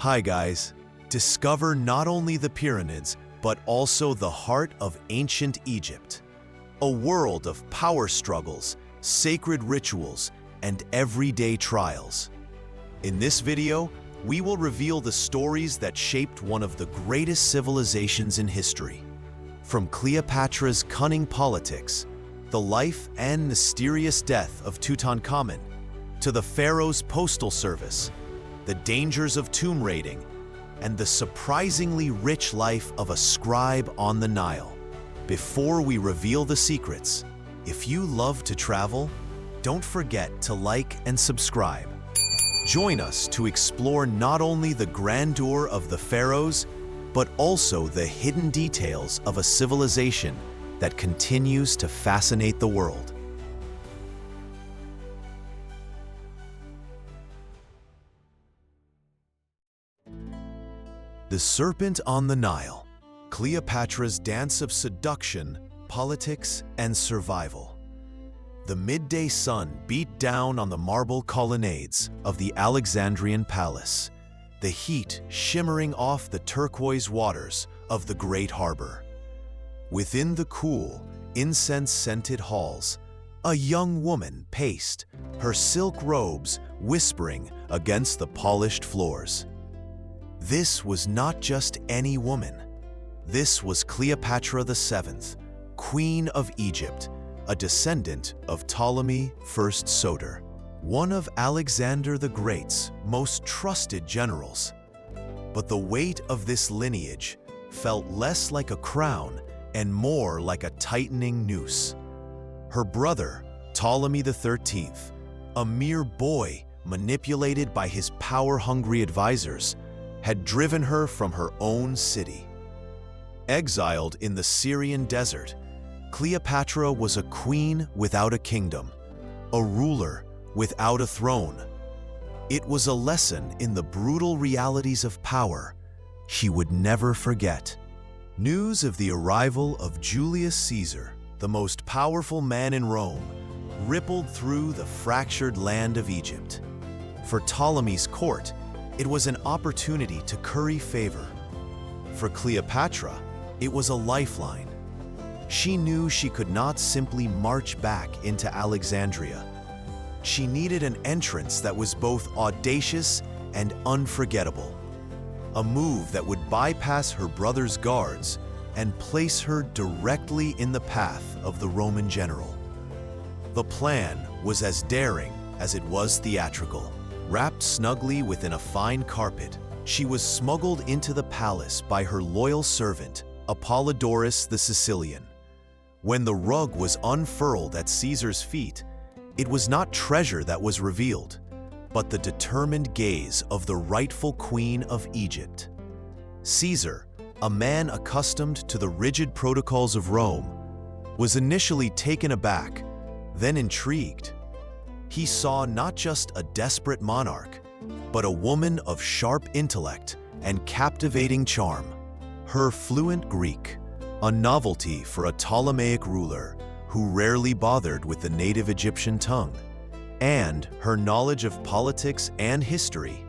Hi guys, discover not only the pyramids, but also the heart of ancient Egypt. A world of power struggles, sacred rituals, and everyday trials. In this video, we will reveal the stories that shaped one of the greatest civilizations in history. From Cleopatra's cunning politics, the life and mysterious death of Tutankhamun, to the Pharaohs' postal service, the dangers of tomb raiding, and the surprisingly rich life of a scribe on the Nile. Before we reveal the secrets, if you love to travel, don't forget to like and subscribe. Join us to explore not only the grandeur of the pharaohs, but also the hidden details of a civilization that continues to fascinate the world. The Serpent on the Nile, Cleopatra's dance of seduction, politics, and survival. The midday sun beat down on the marble colonnades of the Alexandrian palace, the heat shimmering off the turquoise waters of the great harbor. Within the cool, incense-scented halls, a young woman paced, her silk robes whispering against the polished floors. This was not just any woman. This was Cleopatra VII, Queen of Egypt, a descendant of Ptolemy I Soter, one of Alexander the Great's most trusted generals. But the weight of this lineage felt less like a crown and more like a tightening noose. Her brother, Ptolemy XIII, a mere boy manipulated by his power-hungry advisors, had driven her from her own city. Exiled in the Syrian desert, Cleopatra was a queen without a kingdom, a ruler without a throne. It was a lesson in the brutal realities of power she would never forget. News of the arrival of Julius Caesar, the most powerful man in Rome, rippled through the fractured land of Egypt. For Ptolemy's court, it was an opportunity to curry favor. For Cleopatra, it was a lifeline. She knew she could not simply march back into Alexandria. She needed an entrance that was both audacious and unforgettable, a move that would bypass her brother's guards and place her directly in the path of the Roman general. The plan was as daring as it was theatrical. Wrapped snugly within a fine carpet, she was smuggled into the palace by her loyal servant, Apollodorus the Sicilian. When the rug was unfurled at Caesar's feet, it was not treasure that was revealed, but the determined gaze of the rightful queen of Egypt. Caesar, a man accustomed to the rigid protocols of Rome, was initially taken aback, then intrigued. He saw not just a desperate monarch, but a woman of sharp intellect and captivating charm. Her fluent Greek, a novelty for a Ptolemaic ruler who rarely bothered with the native Egyptian tongue, and her knowledge of politics and history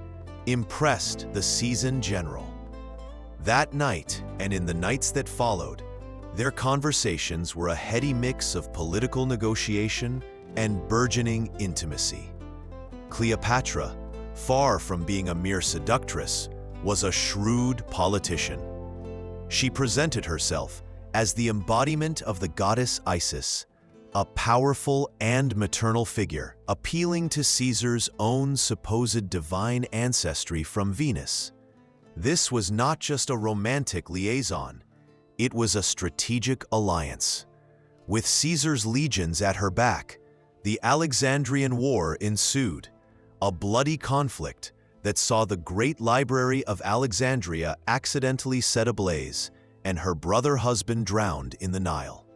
impressed the seasoned general. That night, and in the nights that followed, their conversations were a heady mix of political negotiation and burgeoning intimacy. Cleopatra, far from being a mere seductress, was a shrewd politician. She presented herself as the embodiment of the goddess Isis, a powerful and maternal figure, appealing to Caesar's own supposed divine ancestry from Venus. This was not just a romantic liaison, it was a strategic alliance. With Caesar's legions at her back, the Alexandrian War ensued, a bloody conflict that saw the great library of Alexandria accidentally set ablaze and her brother husband drowned in the Nile.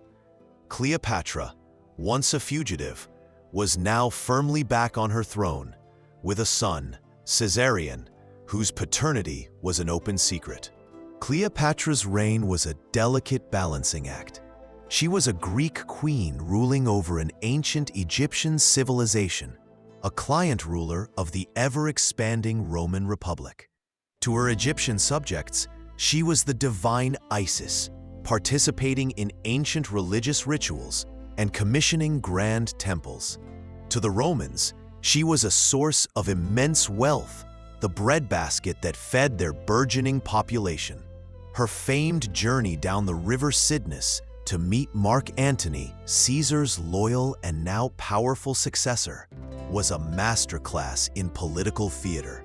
Cleopatra, once a fugitive, was now firmly back on her throne, with a son, Caesarion, whose paternity was an open secret. Cleopatra's reign was a delicate balancing act. She was a Greek queen ruling over an ancient Egyptian civilization, a client ruler of the ever-expanding Roman Republic. To her Egyptian subjects, she was the divine Isis, participating in ancient religious rituals and commissioning grand temples. To the Romans, she was a source of immense wealth, the breadbasket that fed their burgeoning population. Her famed journey down the river Cydnus to meet Mark Antony, Caesar's loyal and now powerful successor, was a masterclass in political theater.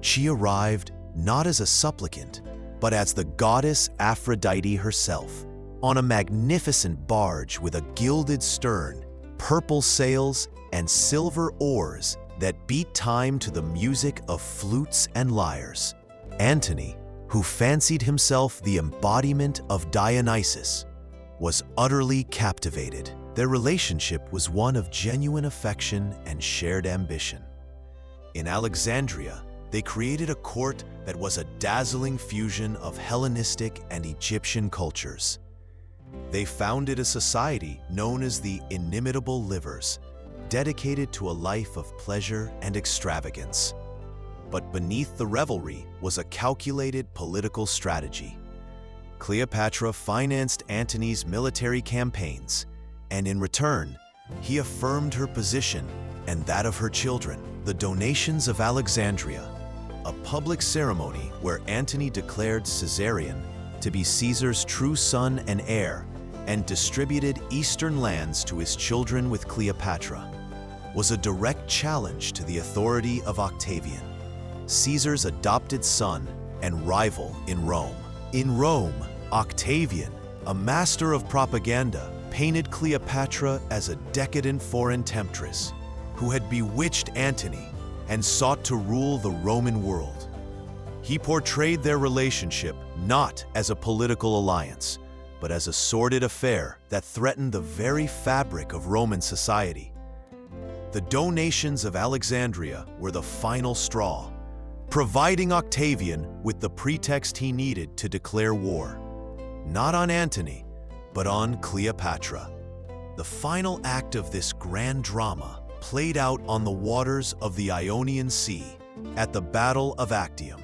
She arrived not as a supplicant, but as the goddess Aphrodite herself, on a magnificent barge with a gilded stern, purple sails, and silver oars that beat time to the music of flutes and lyres. Antony, who fancied himself the embodiment of Dionysus, was utterly captivated. Their relationship was one of genuine affection and shared ambition. In Alexandria, they created a court that was a dazzling fusion of Hellenistic and Egyptian cultures. They founded a society known as the Inimitable Livers, dedicated to a life of pleasure and extravagance. But beneath the revelry was a calculated political strategy. Cleopatra financed Antony's military campaigns, and in return, he affirmed her position and that of her children. The Donations of Alexandria, a public ceremony where Antony declared Caesarion to be Caesar's true son and heir and distributed eastern lands to his children with Cleopatra, was a direct challenge to the authority of Octavian, Caesar's adopted son and rival in Rome. In Rome, Octavian, a master of propaganda, painted Cleopatra as a decadent foreign temptress who had bewitched Antony and sought to rule the Roman world. He portrayed their relationship not as a political alliance, but as a sordid affair that threatened the very fabric of Roman society. The Donations of Alexandria were the final straw, providing Octavian with the pretext he needed to declare war, not on Antony, but on Cleopatra. The final act of this grand drama played out on the waters of the Ionian Sea at the Battle of Actium.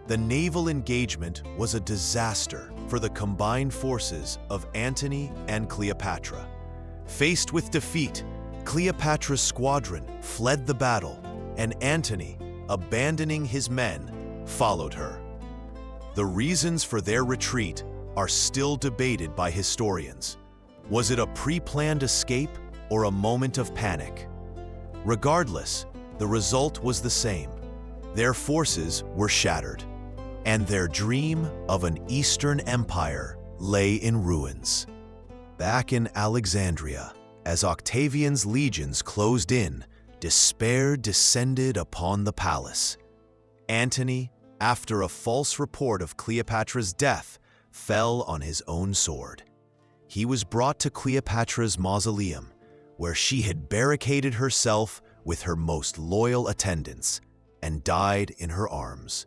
The naval engagement was a disaster for the combined forces of Antony and Cleopatra. Faced with defeat, Cleopatra's squadron fled the battle, and Antony, abandoning his men, followed her. The reasons for their retreat are still debated by historians. Was it a pre-planned escape or a moment of panic? Regardless, the result was the same. Their forces were shattered, and their dream of an Eastern empire lay in ruins. Back in Alexandria, as Octavian's legions closed in, despair descended upon the palace. Antony, after a false report of Cleopatra's death, fell on his own sword. He was brought to Cleopatra's mausoleum, where she had barricaded herself with her most loyal attendants, and died in her arms.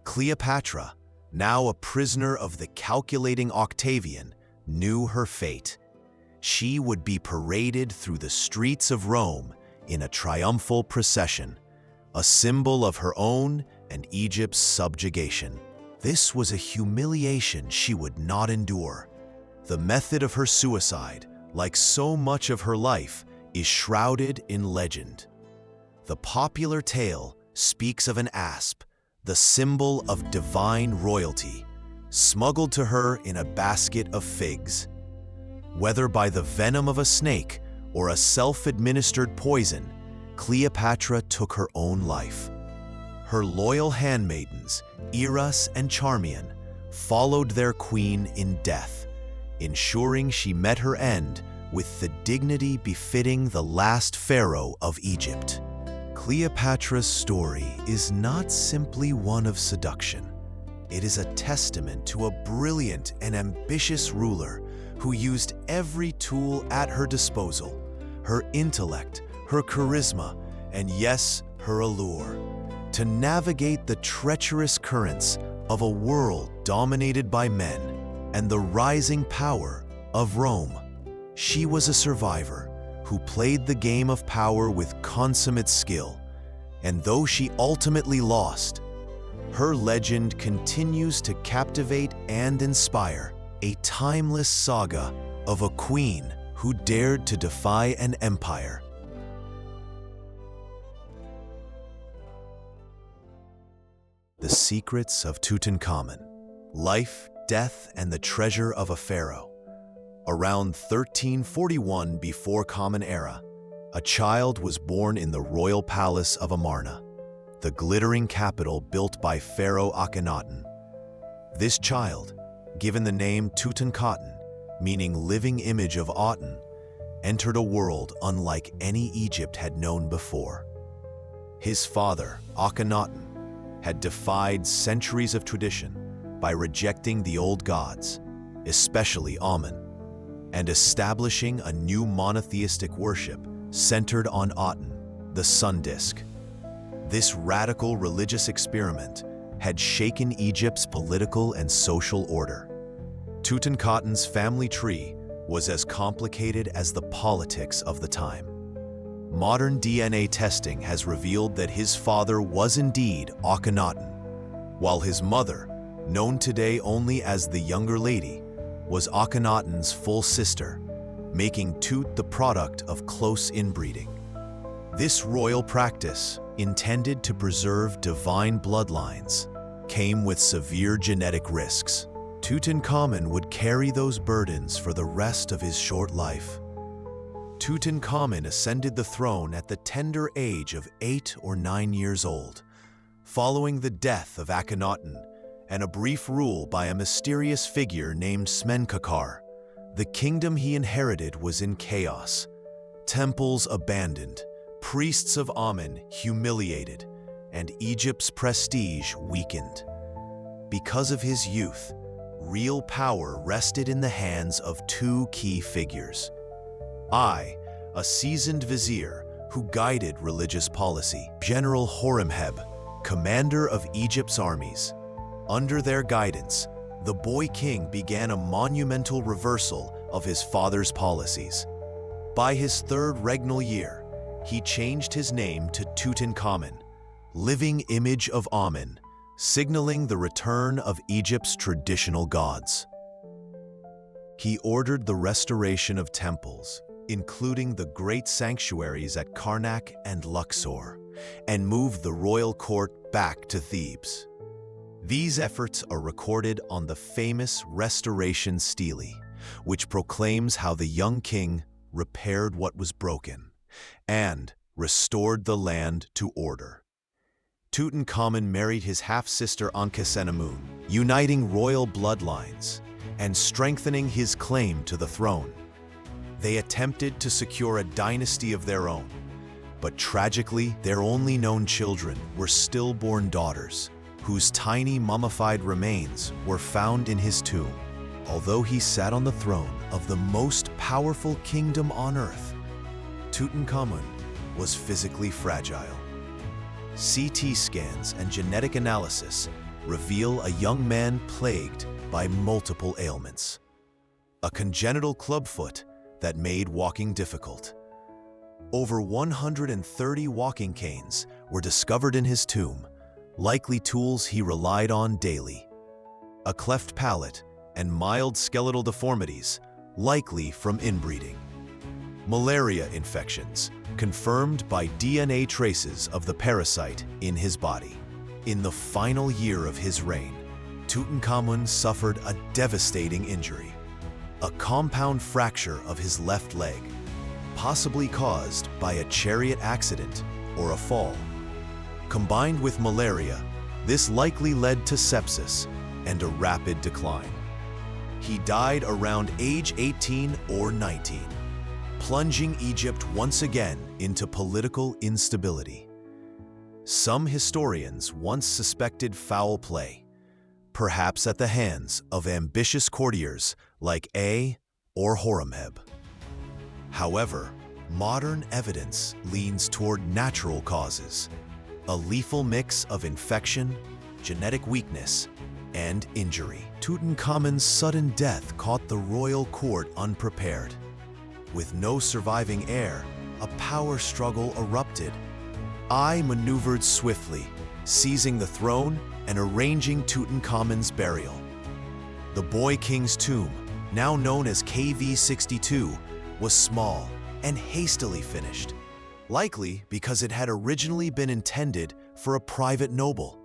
Cleopatra, now a prisoner of the calculating Octavian, knew her fate. She would be paraded through the streets of Rome in a triumphal procession, a symbol of her own and Egypt's subjugation. This was a humiliation she would not endure. The method of her suicide, like so much of her life, is shrouded in legend. The popular tale speaks of an asp, the symbol of divine royalty, smuggled to her in a basket of figs. Whether by the venom of a snake or a self-administered poison, Cleopatra took her own life. Her loyal handmaidens, Eras and Charmian, followed their queen in death, ensuring she met her end with the dignity befitting the last pharaoh of Egypt. Cleopatra's story is not simply one of seduction. It is a testament to a brilliant and ambitious ruler who used every tool at her disposal: her intellect, her charisma, and yes, her allure, to navigate the treacherous currents of a world dominated by men and the rising power of Rome. She was a survivor who played the game of power with consummate skill, and though she ultimately lost, her legend continues to captivate and inspire, a timeless saga of a queen who dared to defy an empire. The Secrets of Tutankhamun: Life, Death, and the Treasure of a Pharaoh. Around 1341 before Common Era, a child was born in the royal palace of Amarna, the glittering capital built by Pharaoh Akhenaten. This child, given the name Tutankhamun, meaning living image of Aten, entered a world unlike any Egypt had known before. His father, Akhenaten, had defied centuries of tradition by rejecting the old gods, especially Amun, and establishing a new monotheistic worship centered on Aten, the sun disk. This radical religious experiment had shaken Egypt's political and social order. Tutankhamun's family tree was as complicated as the politics of the time. Modern DNA testing has revealed that his father was indeed Akhenaten, while his mother, known today only as the Younger Lady, was Akhenaten's full sister, making Tut the product of close inbreeding. This royal practice, intended to preserve divine bloodlines, came with severe genetic risks. Tutankhamun would carry those burdens for the rest of his short life. Tutankhamun ascended the throne at the tender age of 8 or 9 years old, following the death of Akhenaten and a brief rule by a mysterious figure named Smenkhkare. The kingdom he inherited was in chaos, temples abandoned, priests of Amun humiliated, and Egypt's prestige weakened. Because of his youth, real power rested in the hands of two key figures. I, a seasoned vizier who guided religious policy, General Horemheb, commander of Egypt's armies. Under their guidance, the boy king began a monumental reversal of his father's policies. By his third regnal year, he changed his name to Tutankhamun, living image of Amun, signaling the return of Egypt's traditional gods. He ordered the restoration of temples, including the great sanctuaries at Karnak and Luxor, and moved the royal court back to Thebes. These efforts are recorded on the famous Restoration Stele, which proclaims how the young king repaired what was broken and restored the land to order. Tutankhamun married his half-sister Ankhesenamun, uniting royal bloodlines and strengthening his claim to the throne. They attempted to secure a dynasty of their own, but tragically, their only known children were stillborn daughters, whose tiny mummified remains were found in his tomb. Although he sat on the throne of the most powerful kingdom on earth, Tutankhamun was physically fragile. CT scans and genetic analysis reveal a young man plagued by multiple ailments. A congenital clubfoot that made walking difficult. Over 130 walking canes were discovered in his tomb, likely tools he relied on daily. A cleft palate and mild skeletal deformities, likely from inbreeding. Malaria infections, confirmed by DNA traces of the parasite in his body. In the final year of his reign, Tutankhamun suffered a devastating injury, a compound fracture of his left leg, possibly caused by a chariot accident or a fall. Combined with malaria, this likely led to sepsis and a rapid decline. He died around age 18 or 19, plunging Egypt once again into political instability. Some historians once suspected foul play, perhaps at the hands of ambitious courtiers like A or Horemheb. However, modern evidence leans toward natural causes, a lethal mix of infection, genetic weakness, and injury. Tutankhamun's sudden death caught the royal court unprepared. With no surviving heir, a power struggle erupted. I maneuvered swiftly, seizing the throne and arranging Tutankhamun's burial. The boy king's tomb, now known as KV-62, was small and hastily finished, likely because it had originally been intended for a private noble.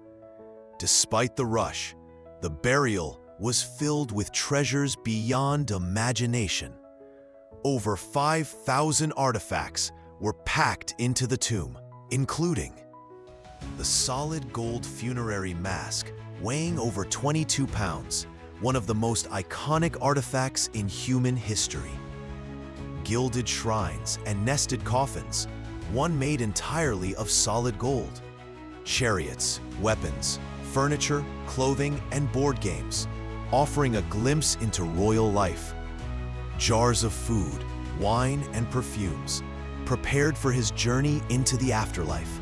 Despite the rush, the burial was filled with treasures beyond imagination. Over 5,000 artifacts were packed into the tomb, including the solid gold funerary mask weighing over 22 pounds, one of the most iconic artifacts in human history. Gilded shrines and nested coffins, one made entirely of solid gold. Chariots, weapons, furniture, clothing, and board games, offering a glimpse into royal life. Jars of food, wine, and perfumes, prepared for his journey into the afterlife.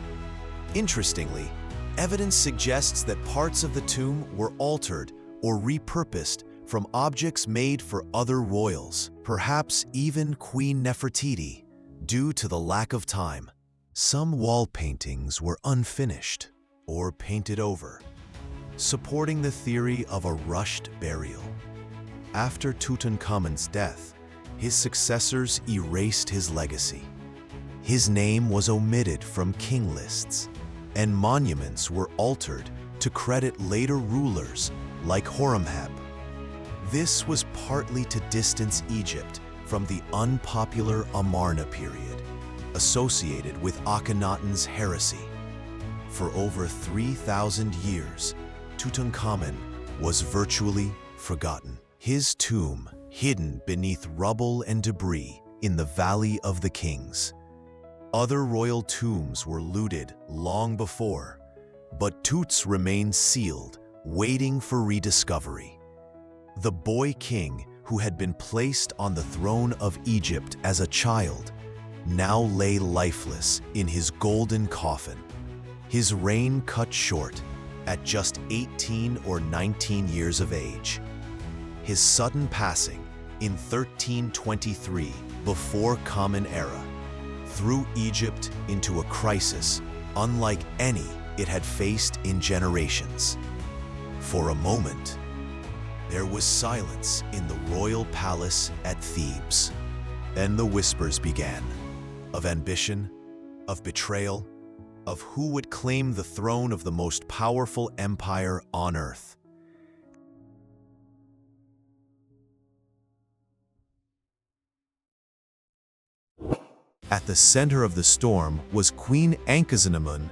Interestingly, evidence suggests that parts of the tomb were altered or repurposed from objects made for other royals, perhaps even Queen Nefertiti, due to the lack of time. Some wall paintings were unfinished or painted over, supporting the theory of a rushed burial. After Tutankhamun's death, his successors erased his legacy. His name was omitted from king lists, and monuments were altered to credit later rulers like Horemheb. This was partly to distance Egypt from the unpopular Amarna period, associated with Akhenaten's heresy. For over 3,000 years, Tutankhamun was virtually forgotten. His tomb, hidden beneath rubble and debris in the Valley of the Kings. Other royal tombs were looted long before, but Tut's remained sealed, waiting for rediscovery. The boy king, who had been placed on the throne of Egypt as a child, now lay lifeless in his golden coffin, his reign cut short at just 18 or 19 years of age. His sudden passing in 1323 before Common Era threw Egypt into a crisis unlike any it had faced in generations. For a moment, there was silence in the royal palace at Thebes. Then the whispers began, of ambition, of betrayal, of who would claim the throne of the most powerful empire on earth. At the center of the storm was Queen Ankhesenamun,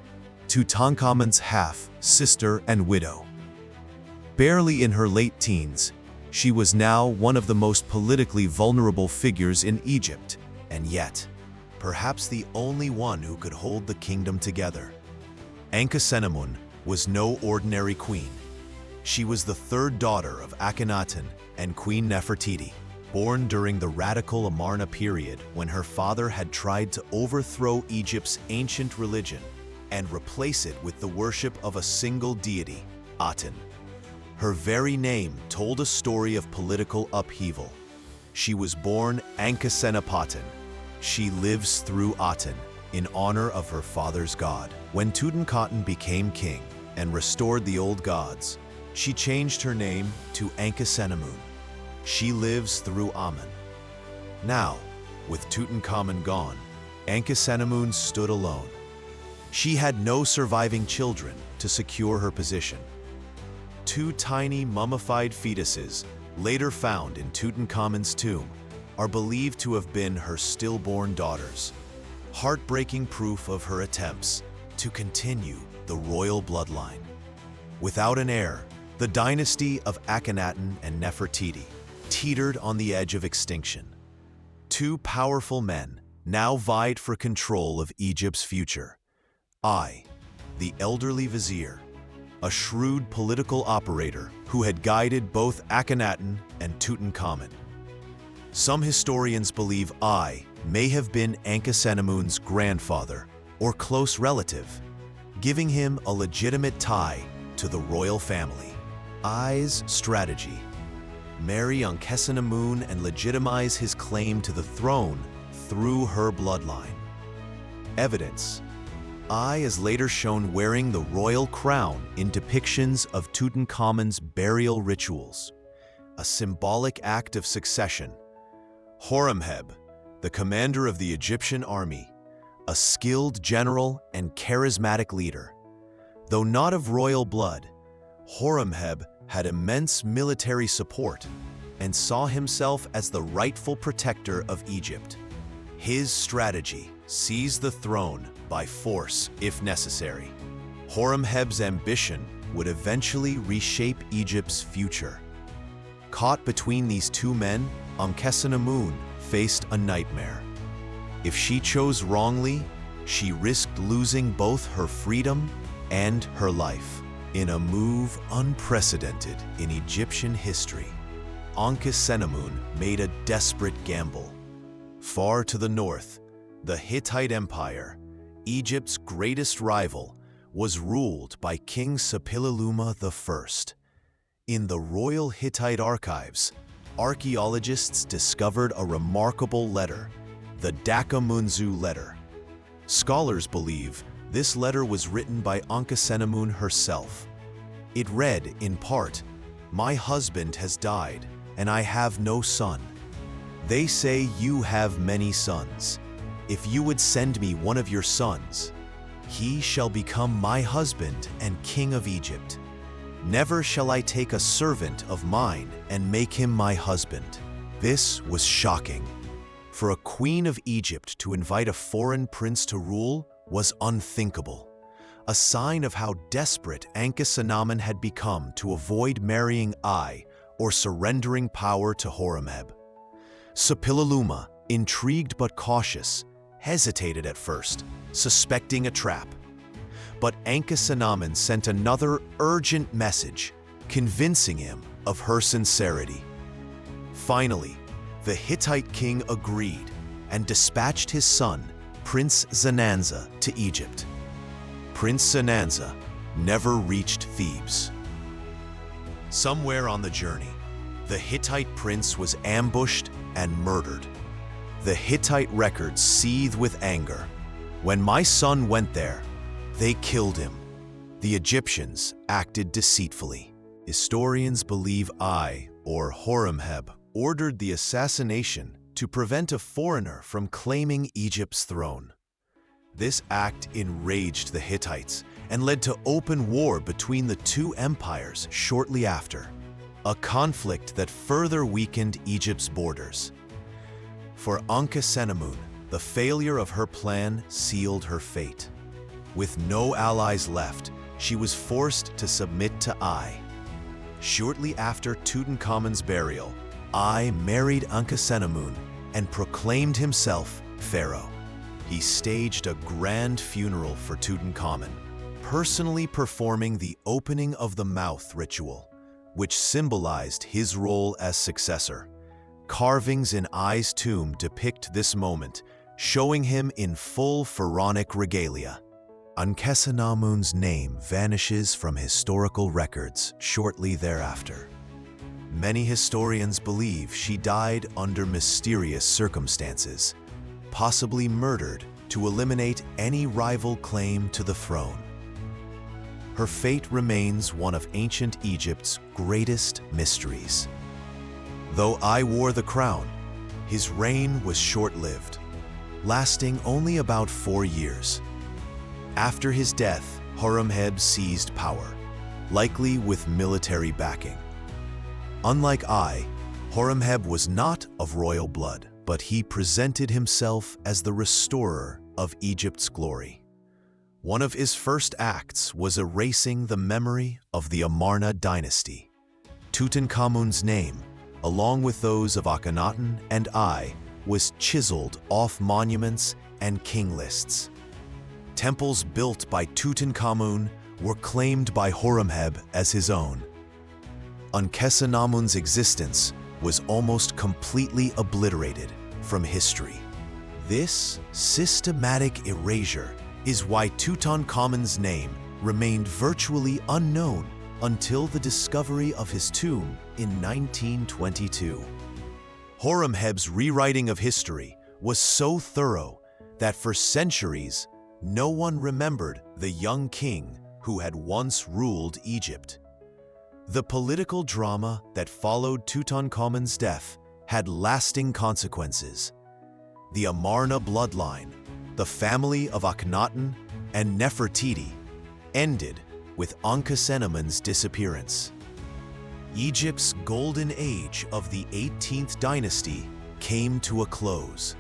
Tutankhamun's half-sister and widow. Barely in her late teens, she was now one of the most politically vulnerable figures in Egypt, and yet, perhaps the only one who could hold the kingdom together. Ankhesenamun was no ordinary queen. She was the third daughter of Akhenaten and Queen Nefertiti, born during the radical Amarna period when her father had tried to overthrow Egypt's ancient religion and replace it with the worship of a single deity, Aten. Her very name told a story of political upheaval. She was born Ankhesenamun. She lives through Aten, in honor of her father's god. When Tutankhamun became king and restored the old gods, she changed her name to Ankhesenamun. She lives through Amun. Now, with Tutankhamun gone, Ankhesenamun stood alone. She had no surviving children to secure her position. Two tiny mummified fetuses, later found in Tutankhamun's tomb, are believed to have been her stillborn daughters. Heartbreaking proof of her attempts to continue the royal bloodline. Without an heir, the dynasty of Akhenaten and Nefertiti teetered on the edge of extinction. Two powerful men now vied for control of Egypt's future. I, the elderly vizier, a shrewd political operator who had guided both Akhenaten and Tutankhamun. Some historians believe I may have been Ankhesenamun's grandfather or close relative, giving him a legitimate tie to the royal family. I's strategy: marry Ankhesenamun and legitimize his claim to the throne through her bloodline. Evidence: I is later shown wearing the royal crown in depictions of Tutankhamun's burial rituals, a symbolic act of succession. Horemheb, the commander of the Egyptian army, a skilled general and charismatic leader. Though not of royal blood, Horemheb had immense military support and saw himself as the rightful protector of Egypt. His strategy: seize the throne by force if necessary. Horemheb's ambition would eventually reshape Egypt's future. Caught between these two men, Ankhesenamun faced a nightmare. If she chose wrongly, she risked losing both her freedom and her life. In a move unprecedented in Egyptian history, Ankhesenamun made a desperate gamble. Far to the north, the Hittite Empire, Egypt's greatest rival, was ruled by King Suppiluliuma I. In the Royal Hittite Archives, archaeologists discovered a remarkable letter, the Dakamunzu letter. Scholars believe this letter was written by Ankhesenamun herself. It read, in part, "My husband has died, and I have no son. They say you have many sons. If you would send me one of your sons, he shall become my husband and king of Egypt. Never shall I take a servant of mine and make him my husband." This was shocking. For a queen of Egypt to invite a foreign prince to rule was unthinkable, a sign of how desperate Ankhesenamun had become to avoid marrying or surrendering power to Horemheb. Suppiluliuma, intrigued but cautious, hesitated at first, suspecting a trap. But Ankhesenamun sent another urgent message, convincing him of her sincerity. Finally, the Hittite king agreed and dispatched his son, Prince Zenanza, to Egypt. Prince Zenanza never reached Thebes. Somewhere on the journey, the Hittite prince was ambushed and murdered. The Hittite records seethe with anger. "When my son went there, they killed him." The Egyptians acted deceitfully. Historians believe or Horemheb, ordered the assassination to prevent a foreigner from claiming Egypt's throne. This act enraged the Hittites and led to open war between the two empires shortly after, a conflict that further weakened Egypt's borders. For Ankhesenamun, the failure of her plan sealed her fate. With no allies left, she was forced to submit to Shortly after Tutankhamun's burial, married Ankhesenamun and proclaimed himself pharaoh. He staged a grand funeral for Tutankhamun, personally performing the opening of the mouth ritual, which symbolized his role as successor. Carvings in I's tomb depict this moment, showing him in full pharaonic regalia. Ankhesenamun's name vanishes from historical records shortly thereafter. Many historians believe she died under mysterious circumstances, possibly murdered to eliminate any rival claim to the throne. Her fate remains one of ancient Egypt's greatest mysteries. Though wore the crown, his reign was short-lived, lasting only about 4 years. After his death, Horemheb seized power, likely with military backing. Unlike Horemheb was not of royal blood, but he presented himself as the restorer of Egypt's glory. One of his first acts was erasing the memory of the Amarna dynasty. Tutankhamun's name, along with those of Akhenaten and was chiseled off monuments and king lists. Temples built by Tutankhamun were claimed by Horemheb as his own. Ankhesenamun's existence was almost completely obliterated from history. This systematic erasure is why Tutankhamun's name remained virtually unknown until the discovery of his tomb in 1922. Horemheb's rewriting of history was so thorough that for centuries, no one remembered the young king who had once ruled Egypt. The political drama that followed Tutankhamun's death had lasting consequences. The Amarna bloodline, the family of Akhenaten and Nefertiti, ended with Ankhesenamun's disappearance. Egypt's golden age of the 18th dynasty came to a close,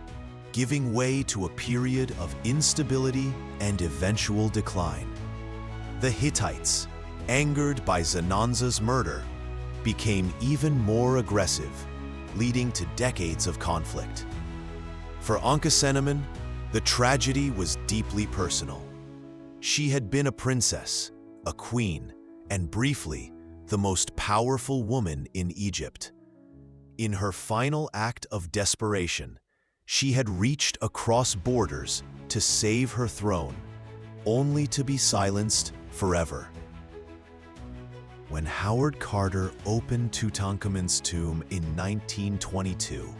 giving way to a period of instability and eventual decline. The Hittites, angered by Zenanza's murder, became even more aggressive, leading to decades of conflict. For Ankhesenamun, the tragedy was deeply personal. She had been a princess, a queen, and briefly, the most powerful woman in Egypt. In her final act of desperation, she had reached across borders to save her throne, only to be silenced forever. When Howard Carter opened Tutankhamun's tomb in 1922,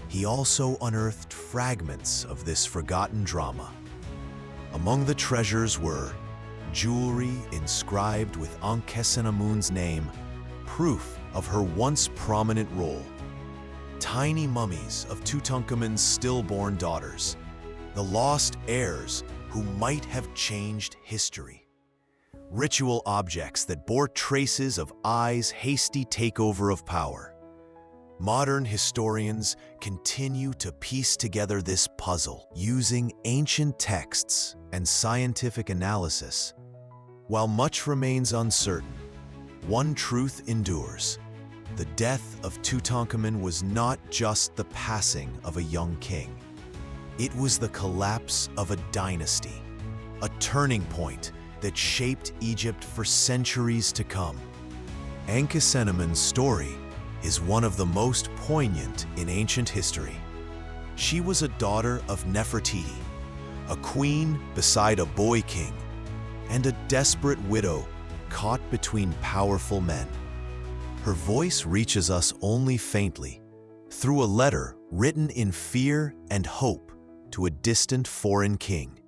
he also unearthed fragments of this forgotten drama. Among the treasures were jewelry inscribed with Ankhesenamun's name, proof of her once prominent role, tiny mummies of Tutankhamun's stillborn daughters, the lost heirs who might have changed history, ritual objects that bore traces of Ai's hasty takeover of power. Modern historians continue to piece together this puzzle using ancient texts and scientific analysis. While much remains uncertain, one truth endures. The death of Tutankhamun was not just the passing of a young king. It was the collapse of a dynasty, a turning point that shaped Egypt for centuries to come. Ankhesenamun's story is one of the most poignant in ancient history. She was a daughter of Nefertiti, a queen beside a boy king, and a desperate widow caught between powerful men. Her voice reaches us only faintly, through a letter written in fear and hope to a distant foreign king.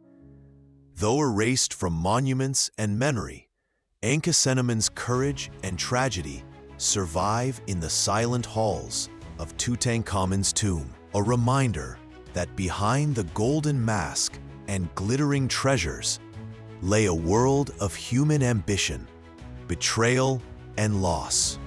Though erased from monuments and memory, Ankhesenamun's courage and tragedy survive in the silent halls of Tutankhamun's tomb, a reminder that behind the golden mask and glittering treasures lay a world of human ambition, betrayal, and loss.